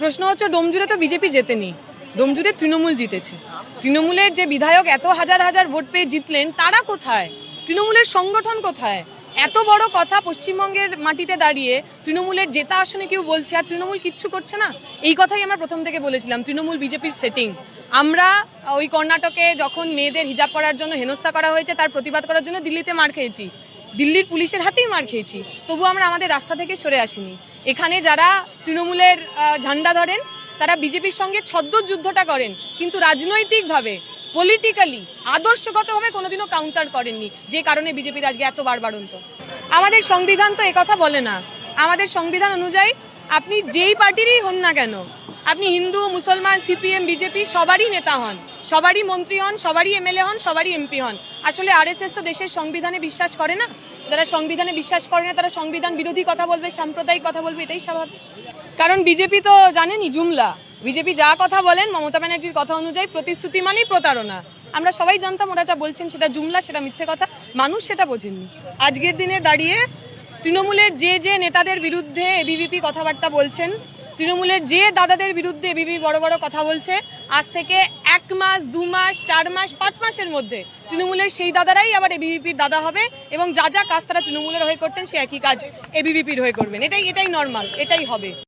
প্রশ্ন হচ্ছে ডোমজুড়ে তো বিজেপি জেতেনি, ডোমজুড়ে তৃণমূল জিতেছে। তৃণমূলের যে বিধায়ক এত হাজার হাজার ভোট পেয়ে জিতলেন তারা কোথায়? তৃণমূলের সংগঠন কোথায়? এত বড় কথা পশ্চিমবঙ্গের মাটিতে দাঁড়িয়ে তৃণমূলের জেতা আসনে কেউ বলছে আর তৃণমূল কিচ্ছু করছে না। এই কথাই আমরা প্রথম থেকে বলেছিলাম, তৃণমূল বিজেপির সেটিং। আমরা ওই কর্ণাটকে যখন মেয়েদের হিজাব করার জন্য হেনস্থা করা হয়েছে তার প্রতিবাদ করার জন্য দিল্লিতে মার খেয়েছি, দিল্লির পুলিশের হাতেই মার খেয়েছি, তবু আমরা আমাদের রাস্তা থেকে সরে আসিনি। এখানে যারা তৃণমূলের ঝান্ডা ধরেন তারা বিজেপির সঙ্গে ছদ্ম যুদ্ধটা করেন, কিন্তু রাজনৈতিকভাবে পলিটিক্যালি আদর্শগতভাবে কোনোদিনও কাউন্টার করেননি, যে কারণে বিজেপির আজকে এত বাড়বাড়ন্ত। আমাদের সংবিধান তো একথা বলে না। আমাদের সংবিধান অনুযায়ী আপনি যেই পার্টিরই হন না কেন, আপনি হিন্দু, মুসলমান, সিপিএম, বিজেপি সবারই নেতা হন, সবারই মন্ত্রী হন, সবারই এমএলএ হন, সবারই এমপি হন। আসলে আরএসএস তো দেশের সংবিধানে বিশ্বাস করে না। যারা সংবিধানে বিশ্বাস করে না তারা সংবিধান বিরোধী কথা বলবে, সাম্প্রদায়িক কথা বলবে, এটাই স্বাভাবিক। কারণ বিজেপি তো জানেনই জুমলা। বিজেপি যা কথা বলেন মমতা ব্যানার্জির কথা অনুযায়ী প্রতিশ্রুতি মানেই প্রতারণা। আমরা সবাই জানতাম ওরা যা বলছেন সেটা জুমলা, সেটা মিথ্যে কথা, মানুষ সেটা বোঝেননি। আজকের দিনে দাঁড়িয়ে তৃণমূলের যে যে নেতাদের বিরুদ্ধে এবিভিপি কথাবার্তা বলছেন, তৃণমূলের যে দাদাদের বিরুদ্ধে এবিভিপি বড় বড় কথা বলছে, আজ থেকে 1 মাস, 2 মাস, 4 মাস, 5 মাসের মধ্যে তৃণমূলের সেই দাদারাই আবার এবিভিপির দাদা হবে এবং যা যা কাজ তারা তৃণমূলের হয়ে করতেন সে একই কাজ এবিভিপির হয়ে করবেন। এটাই নর্মাল, এটাই হবে।